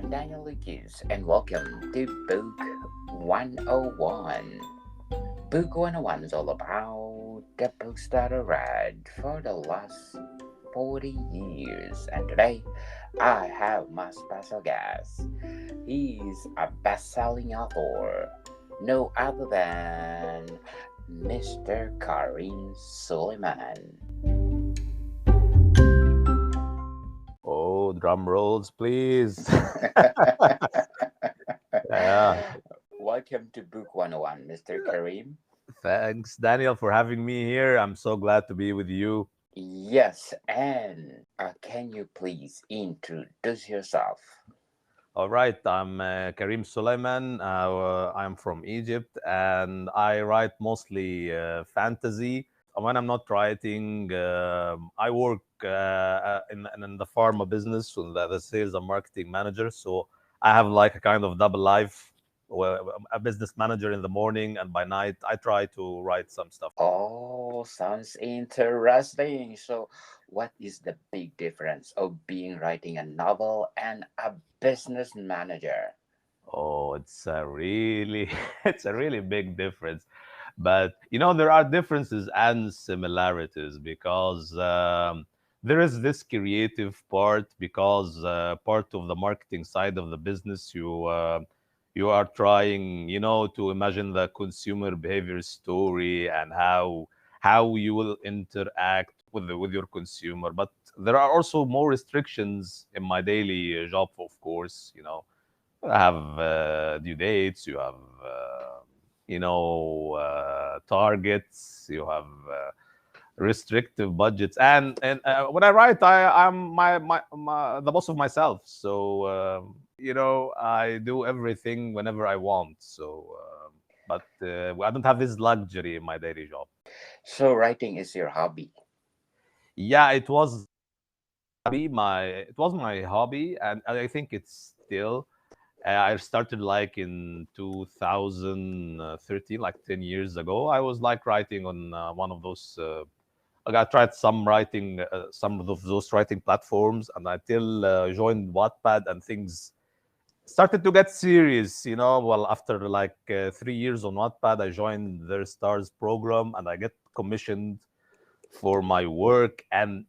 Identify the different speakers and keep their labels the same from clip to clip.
Speaker 1: am Daniel Lucas, and welcome to Book 101. Book 101 is all about the books that I read for the last 40 years, and today I have my special guest. He's a best selling author, no other than Mr. Karim Soliman.
Speaker 2: Oh, drum rolls, please. Yeah,
Speaker 1: Welcome to Book 101, Mr. Karim.
Speaker 2: thanks, Daniel, for having me here. I'm so glad to be with you.
Speaker 1: Yes, and can you please introduce yourself?
Speaker 2: All right, I'm Karim Suleiman. I'm from Egypt and I write mostly fantasy. When I'm not writing, I work in the pharma business, so the sales and marketing manager. So I have like a kind of double life, a business manager in the morning, and by night I try to write some stuff.
Speaker 1: Oh, sounds interesting. So, what is the big difference of being writing a novel and a business manager?
Speaker 2: Oh, it's a really it's a really big difference. But there are differences and similarities because there is this creative part because part of the marketing side of the business you are trying, to imagine the consumer behavior story and how you will interact with your consumer. But there are also more restrictions in my daily job, of course, you have due dates, you have targets, you have restrictive budgets, and when I write, I'm the boss of myself. So I do everything whenever I want. So but I don't have this luxury in my daily job.
Speaker 1: So, writing is your hobby.
Speaker 2: Yeah, it was my hobby, and I think it's still. I started like in 2013, like 10 years ago. I was like writing on one of those. Like I tried some of those writing platforms, and until joined Wattpad, and things started to get serious. Well, after like 3 years on Wattpad, I joined their Stars program, and I get commissioned for my work. And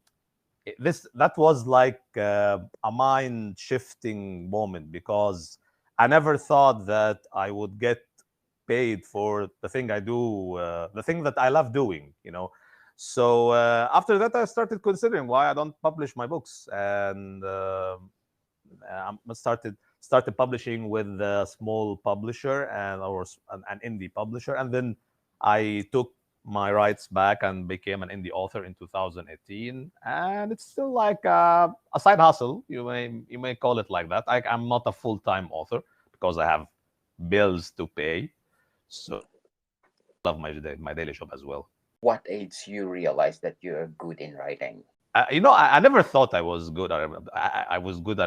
Speaker 2: this that was like a mind shifting moment because I never thought that I would get paid for the thing I do, the thing that I love doing. So after that, I started considering why I don't publish my books, and I started publishing with a small publisher an indie publisher, and then I took my rights back and became an indie author in 2018. And it's still like a side hustle. You may call it like that. I'm not a full time author because I have bills to pay. So I love my daily job as well.
Speaker 1: What age you realize that you're good in writing?
Speaker 2: I never thought I was good at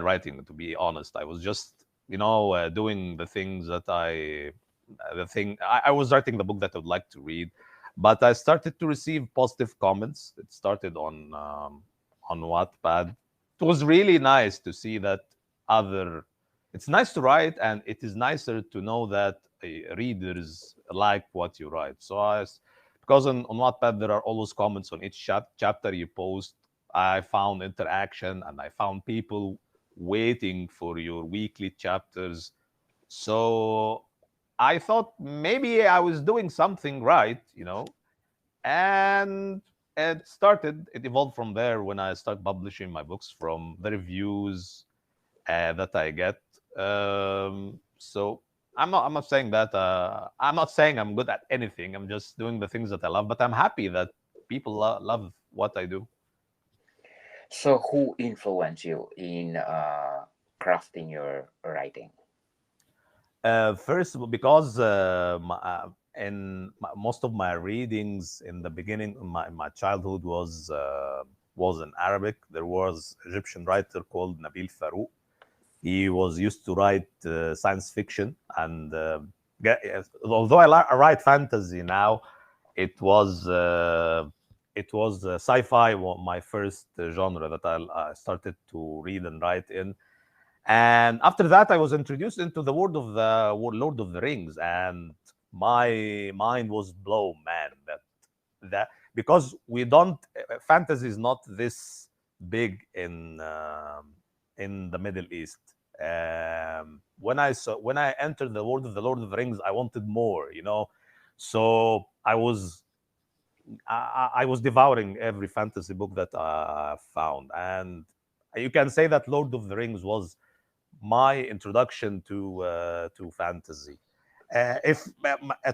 Speaker 2: writing. To be honest, I was just doing the things that I was writing the book that I would like to read, but I started to receive positive comments. It started on Wattpad. It was really nice to see that other. It's nice to write, and it is nicer to know that readers like what you write. Because on Wattpad there are always comments on each chapter you post. I found interaction, and I found people waiting for your weekly chapters. So I thought maybe I was doing something right, and it evolved from there when I started publishing my books from the reviews that I get. So I'm not saying that I'm not saying I'm good at anything. I'm just doing the things that I love, but I'm happy that people love what I do.
Speaker 1: So, who influenced you in crafting your writing?
Speaker 2: First, because most of my readings in the beginning, my childhood was in Arabic. There was Egyptian writer called Nabil Farouk. He was used to write science fiction, and although I write fantasy now, it was uh, it was sci-fi, my first genre that I started to read and write in. And after that, I was introduced into the world of the Lord of the Rings, and my mind was blown, man. That because we don't fantasy is not this big in the Middle East. When I entered the world of the Lord of the Rings, I wanted more, you know. So I was devouring every fantasy book that I found, and you can say that Lord of the Rings was my introduction to fantasy. If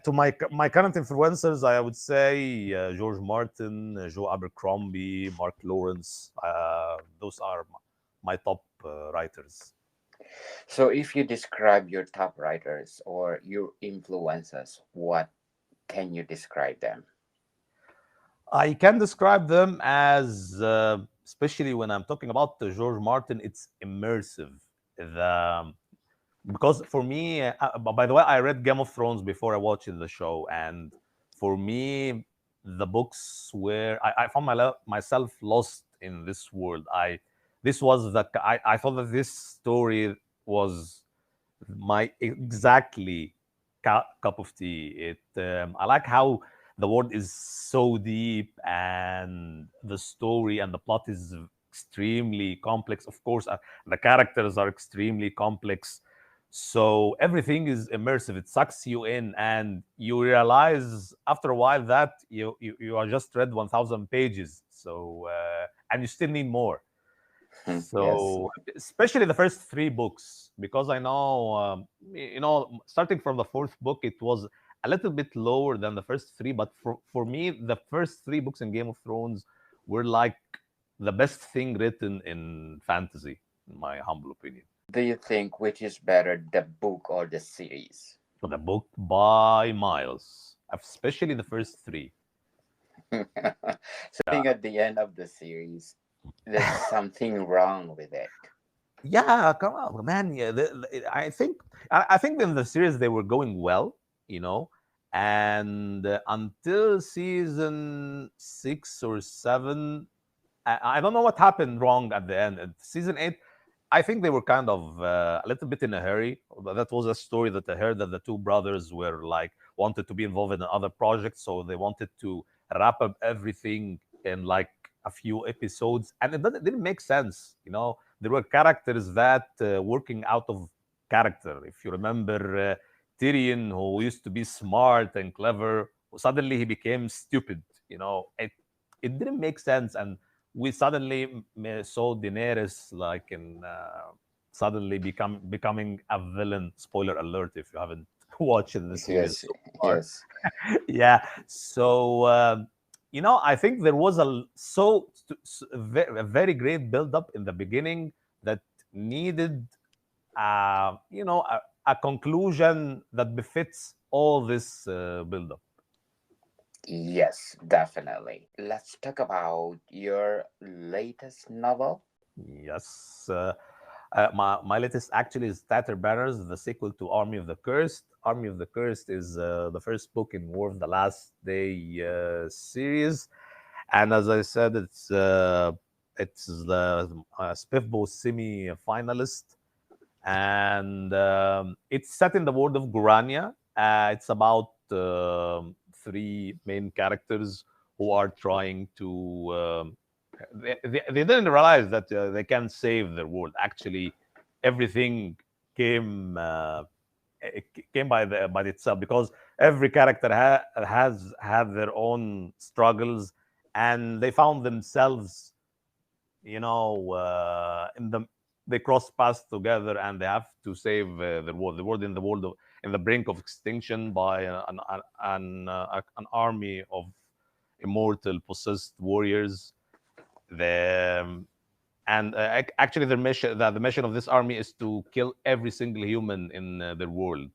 Speaker 2: To my current influencers, I would say George Martin, Joe Abercrombie, Mark Lawrence. Those are my top writers.
Speaker 1: So, if you describe your top writers or your influencers, what can you describe them?
Speaker 2: I can describe them as, especially when I'm talking about George Martin, it's immersive. The Because for me, by the way, I read Game of Thrones before I watched the show, and for me, the books where I found myself lost in this world. I thought that this story was my exactly cup of tea. I like how the world is so deep, and the story and the plot is extremely complex. Of course, the characters are extremely complex, so everything is immersive. It sucks you in, and you realize after a while that you are just read 1,000 pages. And you still need more.
Speaker 1: Yes.
Speaker 2: So, especially the first three books, because I know, starting from the fourth book, it was a little bit lower than the first three. But for me, the first three books in Game of Thrones were like the best thing written in fantasy, in my humble opinion.
Speaker 1: Do you think which is better, the book or the series?
Speaker 2: So the book by miles, especially the first three.
Speaker 1: So, think at the end of the series, there's something wrong with it.
Speaker 2: Yeah, come on, man. Yeah, I think in the series they were going well, you know, and until season 6 or 7, I don't know what happened wrong at the end. At season 8, I think they were kind of a little bit in a hurry. But that was a story that I heard that the two brothers were like wanted to be involved in other projects, so they wanted to wrap up everything in like a few episodes, and didn't make sense. You know, there were characters that working out of character. If you remember Tyrion, who used to be smart and clever, suddenly he became stupid. You know, it didn't make sense, and we suddenly saw Daenerys like in suddenly becoming a villain. Spoiler alert if you haven't watched the series
Speaker 1: Yes,
Speaker 2: so far.
Speaker 1: yes,
Speaker 2: Yeah. So I think there was a very great build up in the beginning that needed a conclusion that befits all this build up.
Speaker 1: yes, definitely. Let's talk about your latest novel.
Speaker 2: Yes. My latest actually is Tatter Banners, the sequel to Army of the Cursed. Army of the Cursed is the first book in War of the Last Day series, and as I said, it's the Spiffbo semi-finalist, and it's set in the world of Gurania. It's about three main characters who are trying to. They didn't realize that they can save their world. Actually, everything came came by itself because every character has had their own struggles, and they found themselves, in they cross paths together, and they have to save the world in the brink of extinction by an army of immortal possessed warriors. The and Actually, the mission of this army is to kill every single human in their world.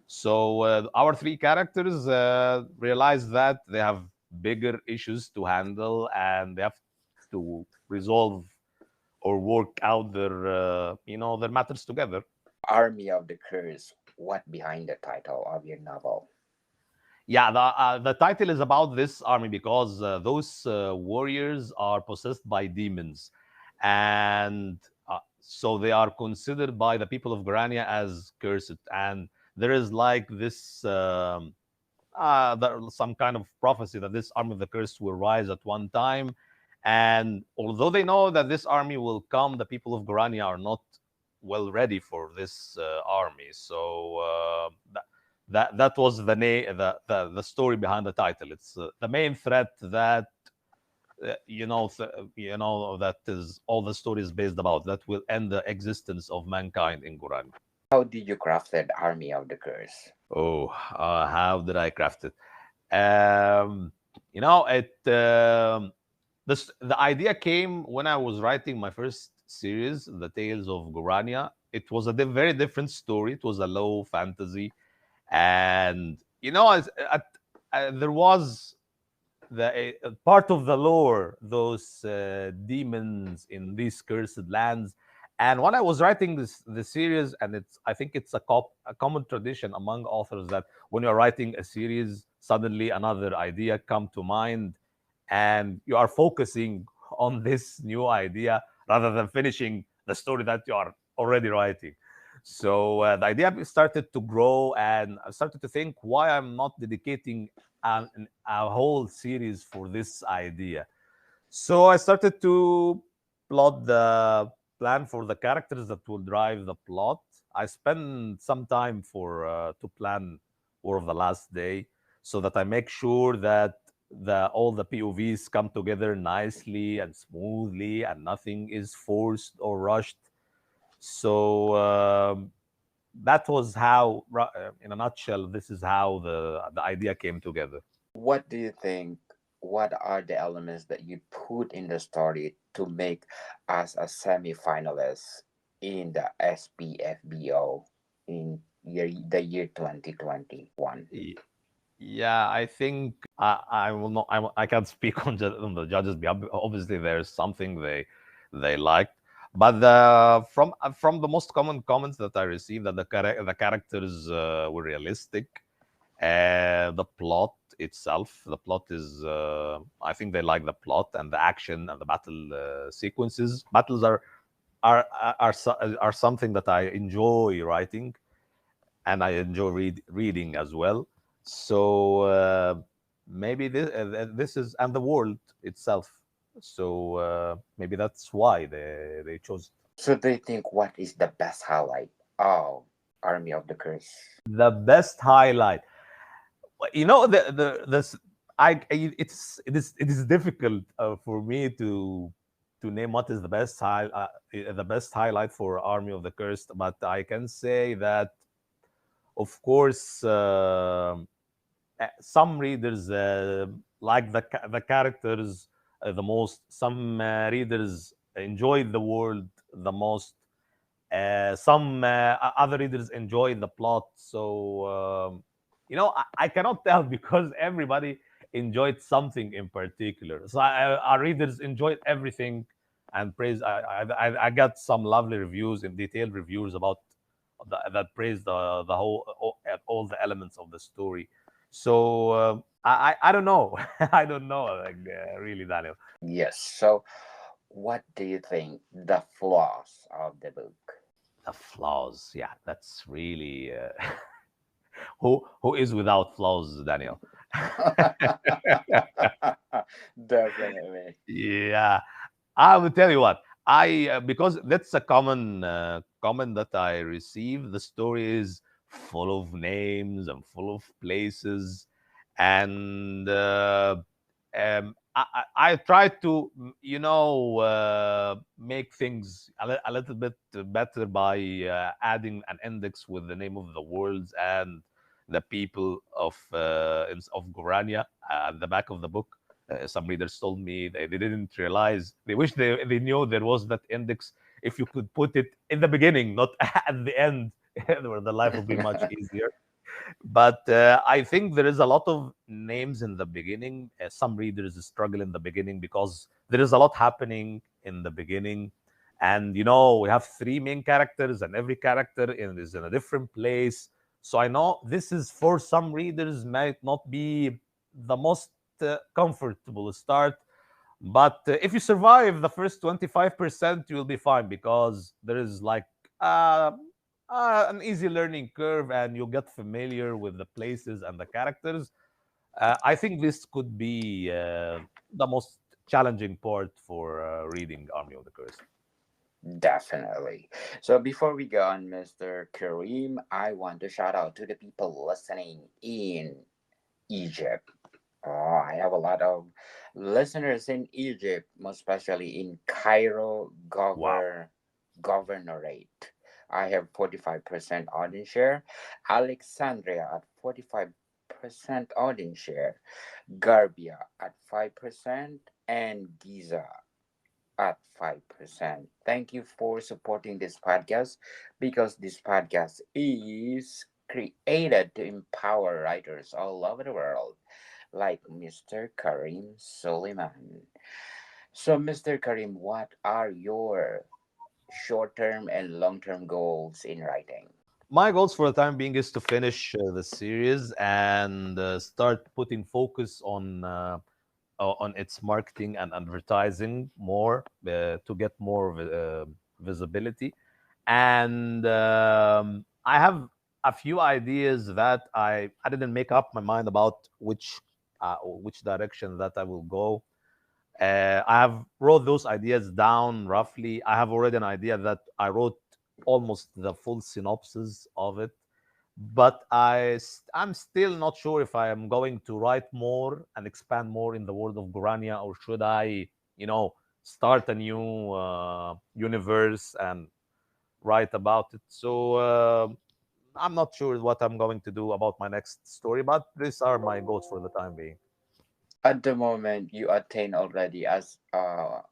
Speaker 2: So our three characters realize that they have bigger issues to handle, and they have to resolve or work out their matters together.
Speaker 1: Army of the Curse. What behind the title of your novel?
Speaker 2: Yeah, the title is about this army because those warriors are possessed by demons, and so they are considered by the people of Grania as cursed. And there is like this some kind of prophecy that this army of the cursed will rise at one time. And although they know that this army will come, the people of Grania are not well ready for this army. So that was the story behind the title. It's the main threat that that is all the story is based about, that will end the existence of mankind in Quran.
Speaker 1: How did you craft that army of the curse?
Speaker 2: Oh, how did I craft it? um it the idea came when I was writing my first series, The Tales of Gorania. It was a very different story. It was a low fantasy, and there was the part of the lore, those demons in these cursed lands. And when I was writing the series, and I think it's a common tradition among authors that when you're writing a series, suddenly another idea come to mind, and you are focusing on this new idea rather than finishing the story that you are already writing. So the idea started to grow, and I started to think why I'm not dedicating a whole series for this idea. So I started to plot the plan for the characters that will drive the plot. I spent some time for to plan for the last day, so that I make sure that the all the POVs come together nicely and smoothly, and nothing is forced or rushed. So that was how, in a nutshell, this is how the idea came together.
Speaker 1: What do you think? What are the elements that you put in the story to make us a semi-finalist in the SPFBO in the year 2021?
Speaker 2: Y- Yeah, I think I will not. I can't speak on the judges. Obviously, there's something they liked, but from the most common comments that I received, that the characters were realistic. The plot itself, the plot is, I think they like the plot and the action and the battle sequences. Battles are something that I enjoy writing, and I enjoy reading as well. So maybe this is, and the world itself. So maybe that's why they chose
Speaker 1: So they think what is the best highlight of Army of the Curse?
Speaker 2: the best highlight. The this it is difficult for me to name what is the best highlight for Army of the Cursed, but I can say that, of course, some readers like the characters the most. Some readers enjoy the world the most. Some other readers enjoy the plot. So I cannot tell because everybody enjoyed something in particular. So our readers enjoyed everything and praise. I got some lovely reviews and detailed reviews about that praised the whole all the elements of the story. So I don't know. I don't know, like, really, Daniel.
Speaker 1: Yes. So what do you think the flaws of the book?
Speaker 2: The flaws, yeah, that's really who is without flaws, Daniel?
Speaker 1: Definitely.
Speaker 2: Yeah, I will tell you what. I Because that's a common comment that I receive. The story is full of names and full of places, and I try to, make things a little bit better by adding an index with the name of the worlds and the people of Gorania at the back of the book. Some readers told me they didn't realize. They wish they knew there was that index. If you could put it in the beginning, not at the end, where the life would be much easier. But I think there is a lot of names in the beginning. Some readers struggle in the beginning because there is a lot happening in the beginning. And we have three main characters, and every character is in a different place. So I know this is, for some readers, might not be the most comfortable start. But if you survive the first 25%, you'll be fine because there is like uh, an easy learning curve and you'll get familiar with the places and the characters. I think this could be the most challenging part for reading Army of the Curse.
Speaker 1: Definitely. So before we go on, Mr. Kareem, I want to shout out to the people listening in Egypt. Oh, I have a lot of listeners in Egypt, most especially in Cairo
Speaker 2: Wow.
Speaker 1: Governorate. I have 45% audience share. Alexandria at 45% audience share. Garbia at 5%. And Giza at 5%. Thank you for supporting this podcast because this podcast is created to empower writers all over the world like Mr. Karim Soliman. So, Mr. Karim, what are your short term and long term goals in writing?
Speaker 2: My goals for the time being is to finish the series and start putting focus on its marketing and advertising more to get more visibility. And I have a few ideas that I didn't make up my mind about which direction that I will go. I have wrote those ideas down roughly. I have already an idea that I wrote almost the full synopsis of it, but I'm still not sure if I am going to write more and expand more in the world of Gorania, or should I, you know, start a new universe and write about it. So I'm not sure what I'm going to do about my next story, but these are my goals for the time being.
Speaker 1: At the moment, you attain already as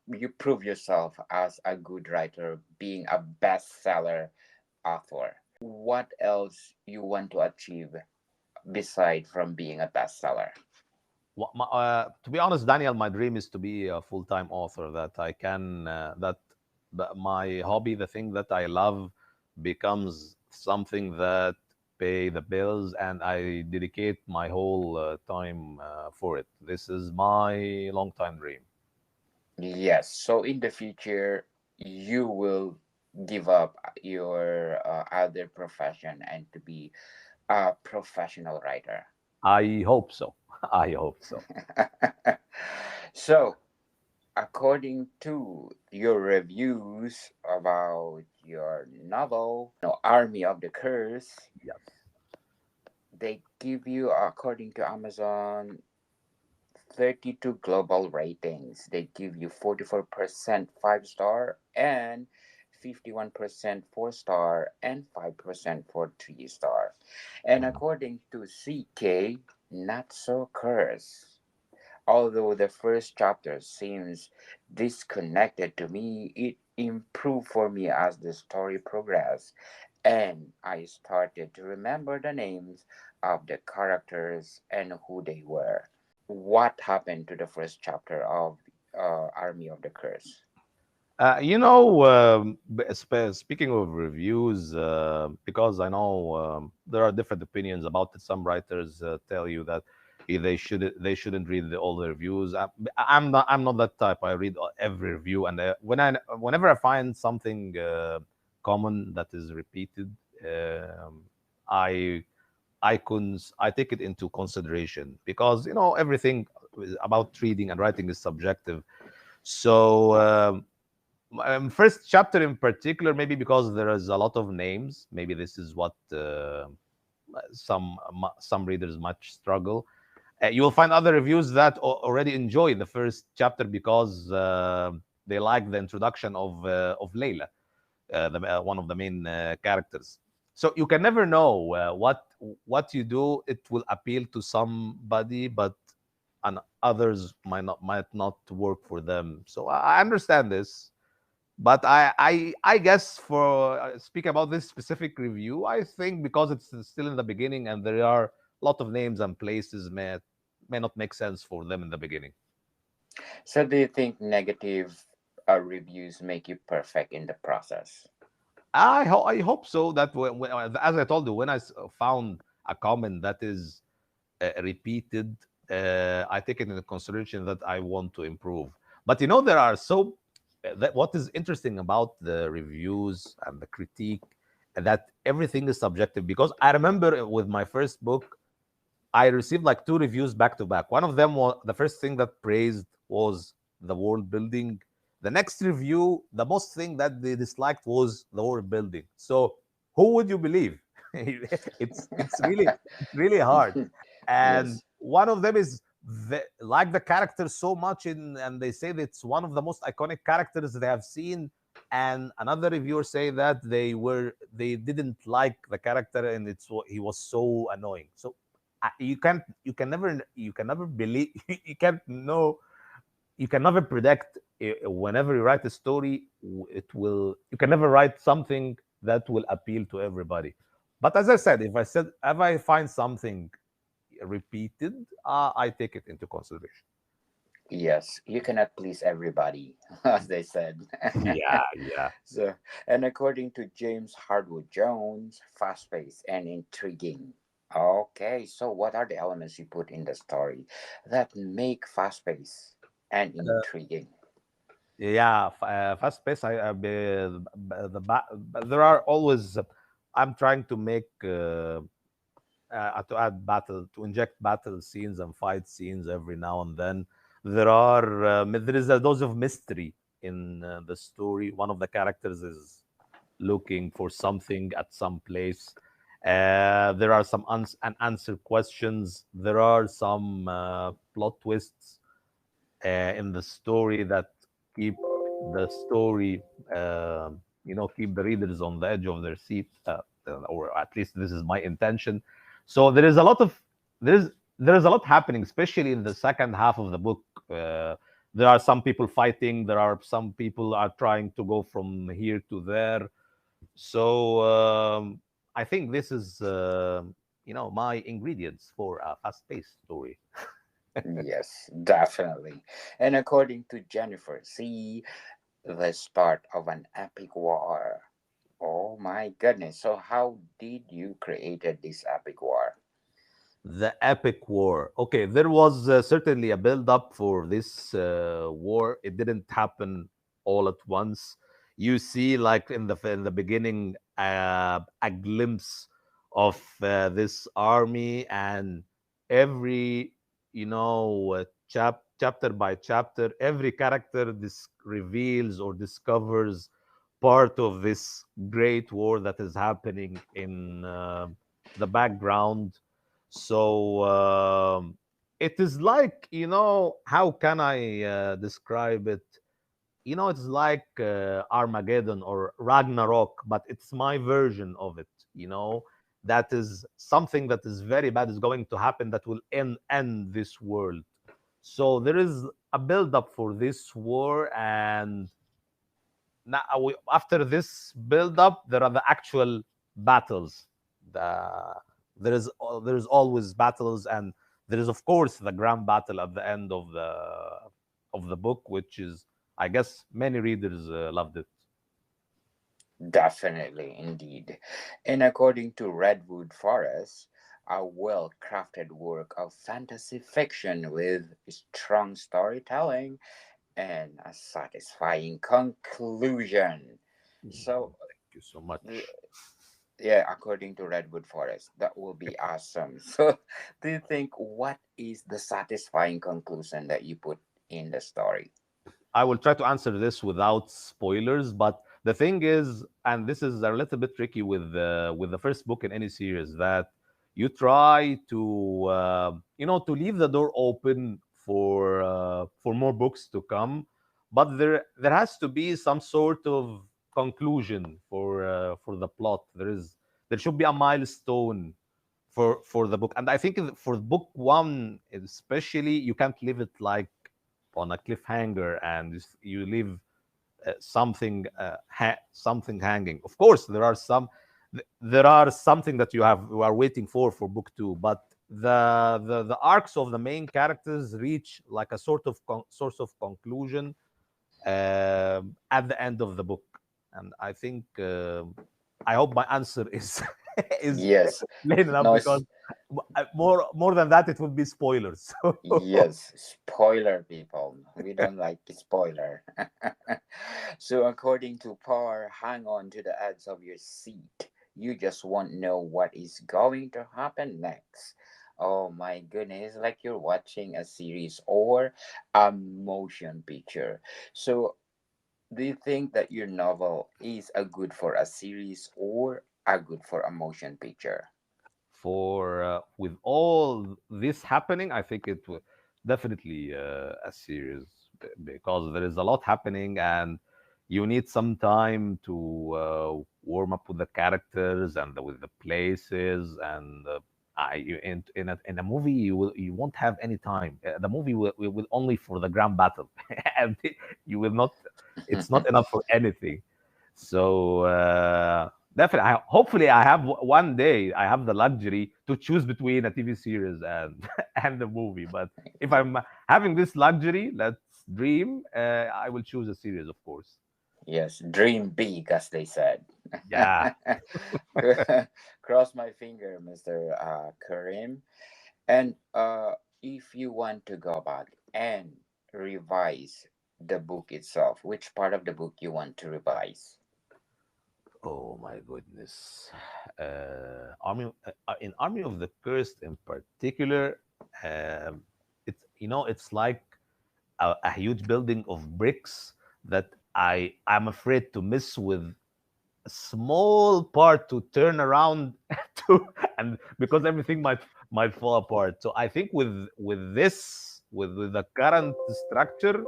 Speaker 1: you prove yourself as a good writer, being a bestseller author. What else you want to achieve beside from being a bestseller?
Speaker 2: To be honest, Daniel, my dream is to be a full-time author. That I can that my hobby, the thing that I love, becomes something that pay the bills, and I dedicate my whole time for it. This is my long-time dream.
Speaker 1: Yes. So in the future, you will give up your other profession and to be a professional writer.
Speaker 2: I hope so. I hope so.
Speaker 1: So, according to your reviews about your novel, Army of the Curse,
Speaker 2: Yes.
Speaker 1: they give you, according to Amazon, 32 global ratings. They give you 44% 5 star and 51% 4 star and 5% for 3 star. And
Speaker 2: Mhm.
Speaker 1: according to CK, not so curse. Although the first chapter seems disconnected to me, it improved for me as the story progressed, and I started to remember the names of the characters and who they were. What happened to the first chapter of Army of the Curse?
Speaker 2: Speaking of reviews, because I know there are different opinions about it. Some writers tell you that they shouldn't read all the reviews. I'm not that type. I read every review, and whenever I find something common that is repeated, um, I I take it into consideration because everything about reading and writing is subjective. So. First chapter in particular, maybe because there is a lot of names, maybe this is what some readers might struggle. You will find other reviews that already enjoy the first chapter because they like the introduction of Layla, one of the main characters. So you can never know what you do. It will appeal to somebody, but and others might not work for them. So I understand this, but I guess for speak about this specific review, I think because it's still in the beginning and there are a lot of names and places may not make sense for them in the beginning.
Speaker 1: So, do you think negative reviews make you perfect in the process?
Speaker 2: I hope so that as I told you, when found a comment that is repeated, I take it into consideration that I want to improve. But you know, there are so that what is interesting about the reviews and the critique, that everything is subjective. Because I remember with my first book, I received like two reviews back to back. One of them was the first thing that praised was the world building. The next review, the most thing that they disliked was the world building. So who would you believe? It's really hard. And
Speaker 1: Yes.
Speaker 2: one of them is like the character so much in, and they say that it's one of the most iconic characters they have seen. And another reviewer say that they didn't like the character, and he was so annoying. So you can never believe you can't know, you can never predict, whenever you write a story, it will, you can never write something that will appeal to everybody. But as I said, if I find something repeated, I take it into consideration.
Speaker 1: Yes, you cannot please everybody, as they said.
Speaker 2: Yeah, yeah.
Speaker 1: So, and according to James Hardwood Jones, fast paced and intriguing. Okay, so what are the elements you put in the story that make fast paced and intriguing?
Speaker 2: Yeah, fast pace. There are always. I'm trying to make to add battle, to inject battle scenes and fight scenes every now and then. There is a dose of mystery in the story. One of the characters is looking for something at some place. There are some unanswered questions. There are some plot twists in the story that keep the story, keep the readers on the edge of their seat, or at least this is my intention. So there is there is a lot happening, especially in the second half of the book. There are some people fighting. There are some people are trying to go from here to there. So I think this is my ingredients for a fast-paced story.
Speaker 1: Yes, definitely. And according to Jennifer, see the start of an epic war. Oh my goodness. So how did you created this epic war?
Speaker 2: The epic war. Okay, there was certainly a build up for this war. It didn't happen all at once. You see, like in the beginning, a glimpse of this army, and every chapter by chapter, every character reveals or discovers part of this great war that is happening in the background. So it is like, how can I describe it? It's like Armageddon or Ragnarok, but it's my version of it. That is something that is very bad is going to happen that will end this world. So there is a build up for this war, and now after this build up, there are the actual battles. The, there is always battles, and there is of course the grand battle at the end of the book, which is, I guess, many readers loved it.
Speaker 1: Definitely, indeed. And according to Redwood Forest, a well crafted work of fantasy fiction with strong storytelling and a satisfying conclusion. So,
Speaker 2: Thank you so
Speaker 1: th-
Speaker 2: much.
Speaker 1: yeah, according to Redwood Forest, that will be awesome. So, do you think what is the satisfying conclusion that you put in the story?
Speaker 2: I will try to answer this without spoilers, but the thing is, and this is a little bit tricky with the first book in any series, that you try to to leave the door open for more books to come, but there has to be some sort of conclusion for the plot. There should be a milestone for the book, and I think for book one especially, you can't leave it like on a cliffhanger, and you leave something hanging. Of course, there are something that you are waiting for book two, but the arcs of the main characters reach like a sort of source of conclusion at the end of the book. And I think I hope my answer is is
Speaker 1: Yes.
Speaker 2: plain enough,
Speaker 1: No,
Speaker 2: because
Speaker 1: it's
Speaker 2: More than that, it would be spoilers.
Speaker 1: Yes, spoiler people. We don't like spoiler. So according to Parr, hang on to the edge of your seat. You just won't know what is going to happen next. Oh my goodness, it's like you're watching a series or a motion picture. So do you think that your novel is a good for a series or a good for a motion picture?
Speaker 2: For with all this happening, I think it will definitely a series, because there is a lot happening, and you need some time to warm up with the characters and with the places. And in a movie, you won't have any time. The movie will only for the grand battle, and you will not. It's not enough for anything. So definitely, hopefully, I have one day I have the luxury to choose between a TV series and and the movie. But if I'm having this luxury, let's dream. I will choose a series, of course.
Speaker 1: Yes, dream big, as they said.
Speaker 2: Yeah.
Speaker 1: Cross my finger, Mr. Karim. And if you want to go back and revise the book itself, which part of the book you want to revise?
Speaker 2: Oh my goodness. In Army of the Cursed in particular, um, it's like a huge building of bricks that I'm afraid to miss with a small part to turn around to, and because everything might fall apart. So I think with the current structure,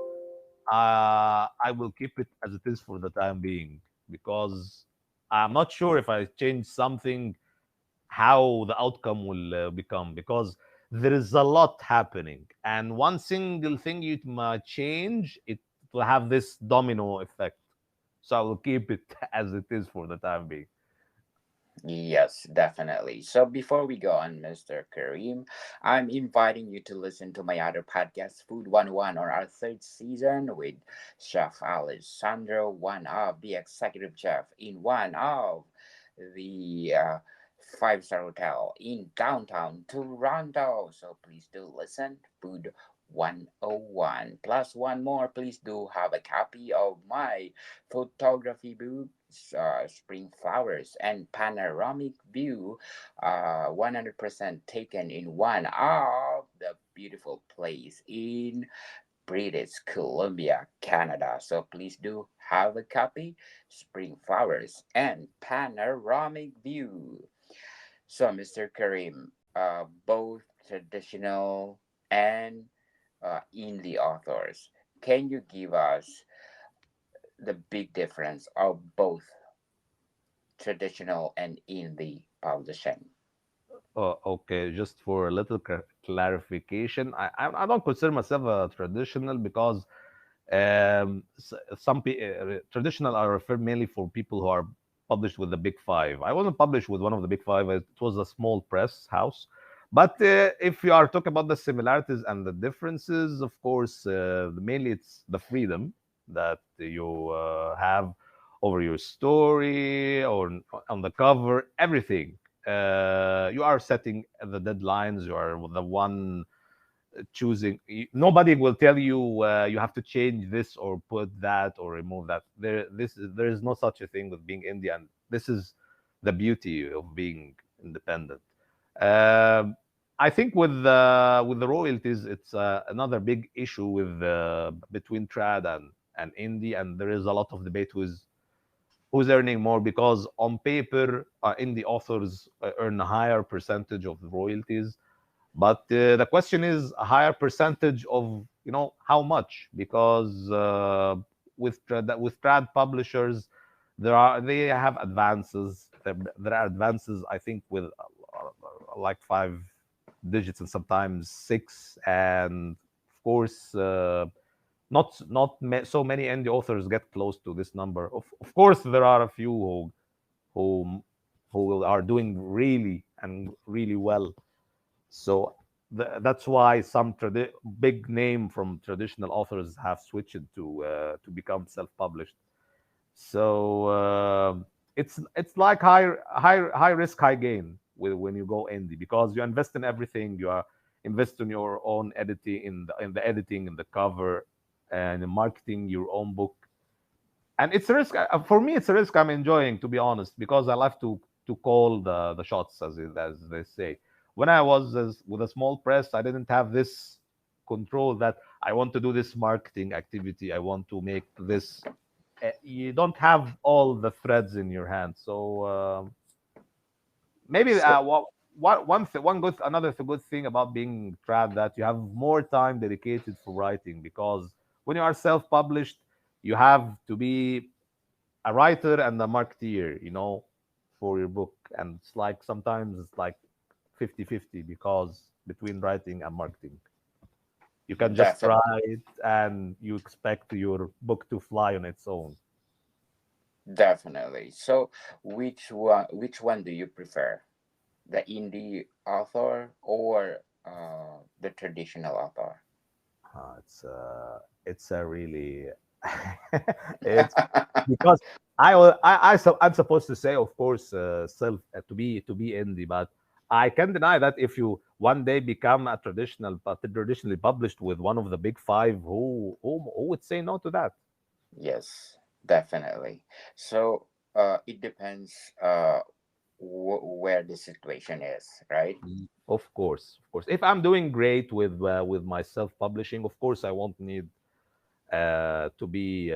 Speaker 2: I will keep it as it is for the time being, because I'm not sure if I change something how the outcome will become, because there is a lot happening, and one single thing you might change, it will have this domino effect. So I will keep it as it is for the time being.
Speaker 1: Yes, definitely. So before we go on, Mr. Kareem, I'm inviting you to listen to my other podcast, Food 101, on our third season with Chef Alessandro, one of the executive chef in one of the five-star hotel in downtown Toronto. So please do listen, Food 101. Plus one more, please do have a copy of my photography book, Spring Flowers and Panoramic View, 100% taken in one of the beautiful place in British Columbia, Canada. So please do have a copy, Spring Flowers and Panoramic View. So, Mr. Karim, both traditional and indie authors, can you give us the big difference of both traditional and indie publishing?
Speaker 2: Okay, just for a little clarification, I don't consider myself a traditional, because traditional are referred mainly for people who are published with the big five. I wasn't published with one of the big five. It was a small press house. But if you are talking about the similarities and the differences, of course, mainly it's the freedom that you have over your story or on the cover, everything. You are setting the deadlines. You are the one choosing. Nobody will tell you you have to change this or put that or remove that. There is no such a thing with being Indian. This is the beauty of being independent. Um, I think with the royalties, it's another big issue with between trad and indie, and there is a lot of debate who's earning more, because on paper, indie authors earn a higher percentage of the royalties, but the question is a higher percentage of how much, because with trad publishers, they have advances. There are advances, I think, with like 5 digits and sometimes six, and of course so many indie authors get close to this number. Of course, there are a few who who are doing really and really well. So that's why some big name from traditional authors have switched to become self-published. So it's like high risk, high gain. when you go indie, because you invest in everything. You are invest in your own editing, in the editing, in the cover, and in marketing your own book. And it's a risk. For me, it's a risk I'm enjoying, to be honest, because I love to call the shots, as they say. When I was with a small press, I didn't have this control that I want to do this marketing activity, I want to make this. You don't have all the threads in your hand. So maybe
Speaker 1: So
Speaker 2: one good another good thing about being trad, that you have more time dedicated for writing, because when you are self-published, you have to be a writer and a marketeer, for your book. And it's like sometimes it's like 50-50, because between writing and marketing, you can just
Speaker 1: definitely,
Speaker 2: write and you expect your book to fly on its own.
Speaker 1: definitely. So which one do you prefer? The indie author or the traditional author?
Speaker 2: It's a really it's because I'm supposed to say, of course, self to be indie, but I can deny that if you one day become a traditional, but traditionally published with one of the big five, who would say no to that?
Speaker 1: Yes, definitely. So it depends where the situation is, right?
Speaker 2: Of course. If I'm doing great with my self publishing, of course I won't need to be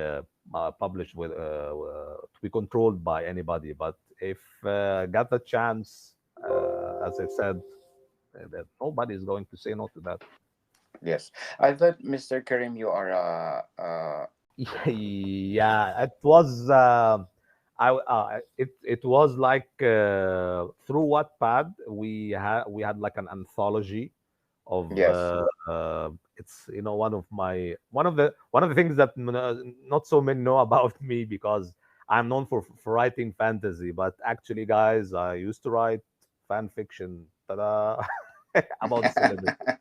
Speaker 2: published to be controlled by anybody. But if got the chance, as I said, that nobody is going to say no to that.
Speaker 1: Yes. I thought, Mr. Karim, you are
Speaker 2: Yeah, it was. It was like through Wattpad we had like an anthology of
Speaker 1: yes.
Speaker 2: it's one of the things that not so many know about me, because I'm known for writing fantasy, but actually, guys, I used to write fan fiction, ta-da, about celebrities.
Speaker 1: Okay.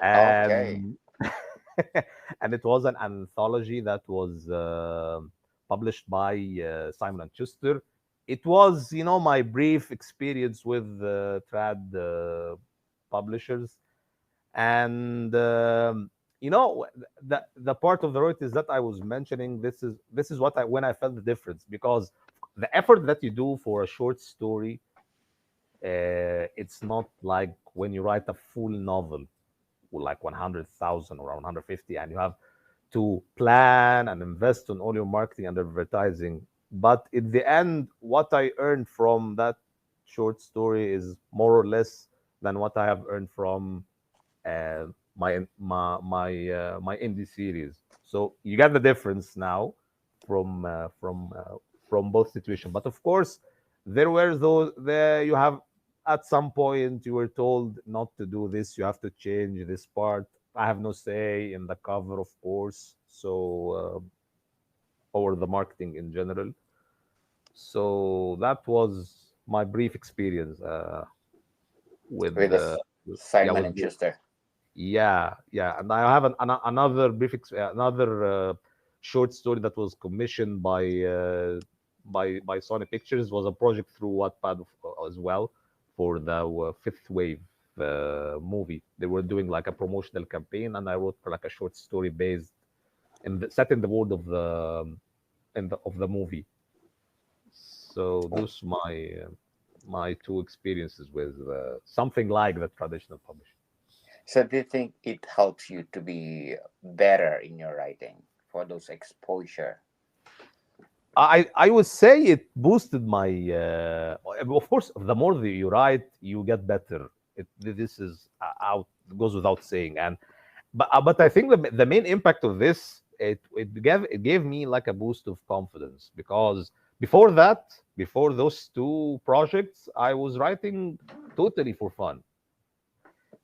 Speaker 2: And and it was an anthology that was published by Simon and Schuster. It was, my brief experience with trad publishers. And the part of the royalties that I was mentioning, this is what I when I felt the difference, because the effort that you do for a short story, it's not like when you write a full novel, like 100,000 or 150, and you have to plan and invest on all your marketing and advertising. But in the end, what I earned from that short story is more or less than what I have earned from uh, my indie series. So you get the difference now from uh, from uh, from both situations. But of course, there were those there you have at some point you were told not to do this. You have to change this part. I have no say in the cover, of course. So or the marketing in general. So that was my brief experience with
Speaker 1: With
Speaker 2: yeah,
Speaker 1: Simon
Speaker 2: with
Speaker 1: and Schuster.
Speaker 2: yeah, and I have another another short story that was commissioned by Sony Pictures. Was a project through Wattpad as well, for the Fifth Wave movie. They were doing like a promotional campaign, and I wrote like a short story based set in the world of the movie. So those my two experiences with something like the traditional publishing.
Speaker 1: So do you think it helps you to be better in your writing for those exposure?
Speaker 2: I would say it boosted my. Of course, the more that you write, you get better. This is out goes without saying. And but I think the main impact of this, it gave me like a boost of confidence, because before that, before those two projects, I was writing totally for fun.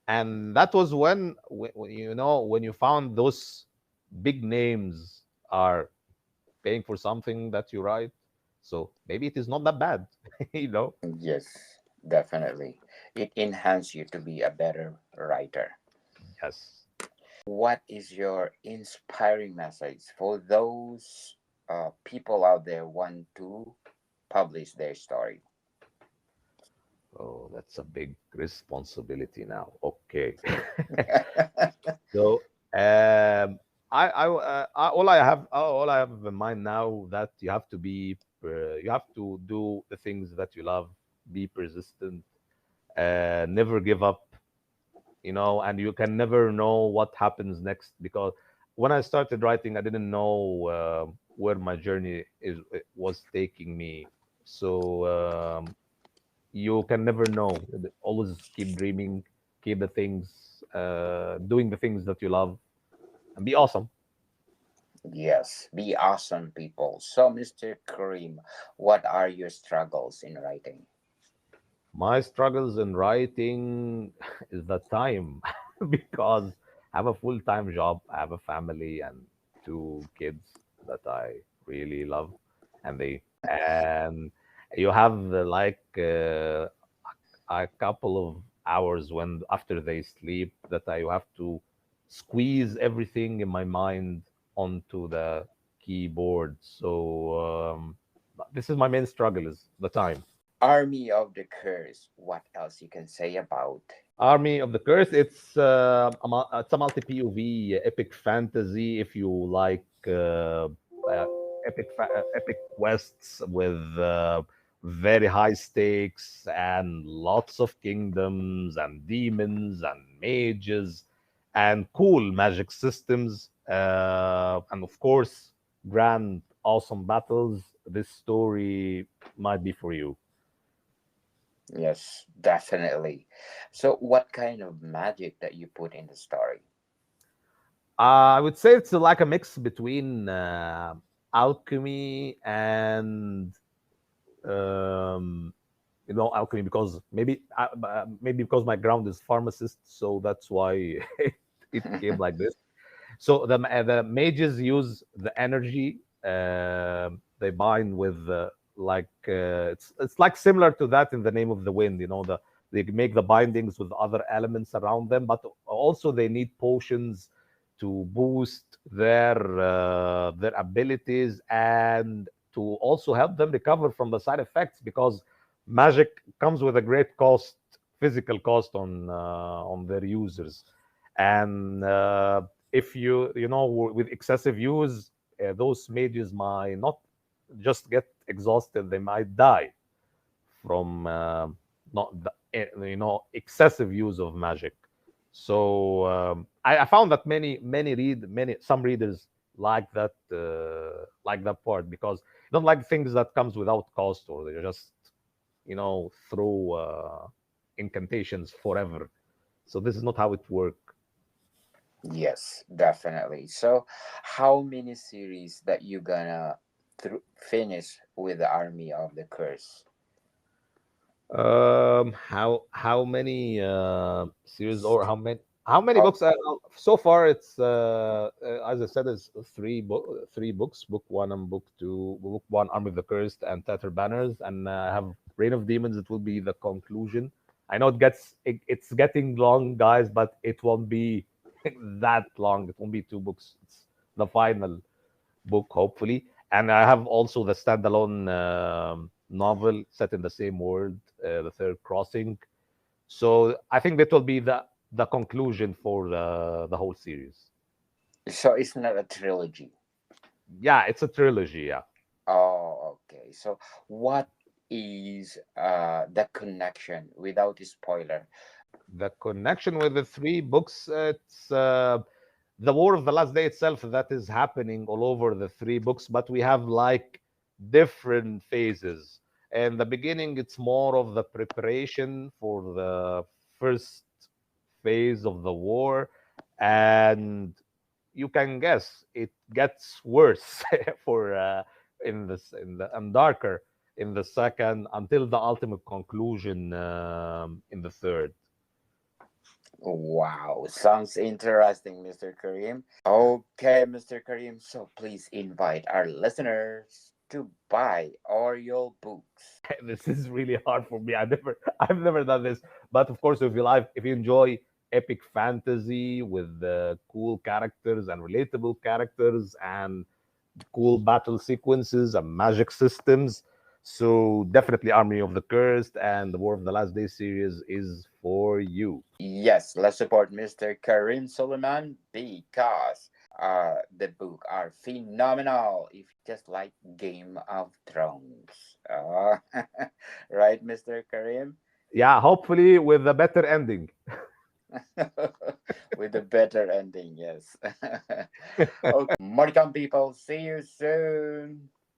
Speaker 2: And that was when you found those big names are paying for something that you write. So maybe it is not that bad, you know?
Speaker 1: Yes, definitely. It enhances you to be a better writer.
Speaker 2: Yes.
Speaker 1: What is your inspiring message for those people out there want to publish their story?
Speaker 2: Oh, that's a big responsibility now. Okay. So, all I have in mind now that you have to be, you have to do the things that you love, be persistent, never give up, and you can never know what happens next because when I started writing, I didn't know where my journey was taking me. So you can never know. Always keep dreaming, keep the things, doing the things that you love, and be awesome.
Speaker 1: Yes, be awesome, people. So, Mr. Kareem, what are your struggles in writing?
Speaker 2: My struggles in writing is the time because I have a full-time job, I have a family and two kids that I really love, and you have a couple of hours when after they sleep that I have to squeeze everything in my mind onto the keyboard. So this is my main struggle is the time.
Speaker 1: Army of the Curse. What else you can say about?
Speaker 2: Army of the Curse. It's a multi POV epic fantasy. If you like epic quests with very high stakes and lots of kingdoms and demons and mages and cool magic systems, and of course grand awesome battles. This story might be for you.
Speaker 1: Yes, definitely. So, what kind of magic that you put in the story?
Speaker 2: I would say it's like a mix between alchemy and um, alchemy because maybe because my ground is pharmacist, so that's why it came like this. So the mages use the energy they bind with it's like similar to that in the name of the wind. They make the bindings with other elements around them, but also they need potions to boost their abilities and to also help them recover from the side effects because magic comes with a great cost, physical cost on their users, and if with excessive use, those mages might not just get exhausted; they might die from not the, excessive use of magic. So I found that many some readers like that part because they don't like things that comes without cost or they just throw incantations forever. So this is not how it works.
Speaker 1: Yes, definitely. So, how many series that you gonna finish with the Army of the Curse?
Speaker 2: How many series or how many
Speaker 1: How?
Speaker 2: books? So far, it's as I said, it's three books. Book one and book two. Book one, Army of the Cursed and Tattered Banners, and I have Reign of Demons. It will be the conclusion. I know it's getting long, guys, but it won't be that long. It won't be two books. It's the final book, hopefully. And I have also the standalone novel set in the same world, The Third Crossing. So I think that will be the conclusion for the whole series.
Speaker 1: So it's not a trilogy.
Speaker 2: Yeah, it's a trilogy. Yeah,
Speaker 1: Oh, okay. So, what is the connection without a spoiler?
Speaker 2: the connection with the three books. It's the War of the Last Day itself that is happening all over the three books, but we have like different phases. In the beginning, it's more of the preparation for the first phase of the war, and you can guess it gets worse for in this in the and darker in the second until the ultimate conclusion in the third.
Speaker 1: Wow, sounds interesting, Mr. Karim. Okay, Mr. Karim, so please invite our listeners to buy all your books.
Speaker 2: This is really hard for me. I've never done this. But of course, if you enjoy epic fantasy with cool characters and relatable characters and cool battle sequences and magic systems, So definitely Army of the Cursed and the War of the Last Day series is for you.
Speaker 1: Yes, let's support Mr. Karim Soliman because the book are phenomenal. If you just like Game of Thrones, right, Mr. Karim,
Speaker 2: Yeah, hopefully with a better ending.
Speaker 1: with a better ending. Yes. Okay, Moricon people, see you soon.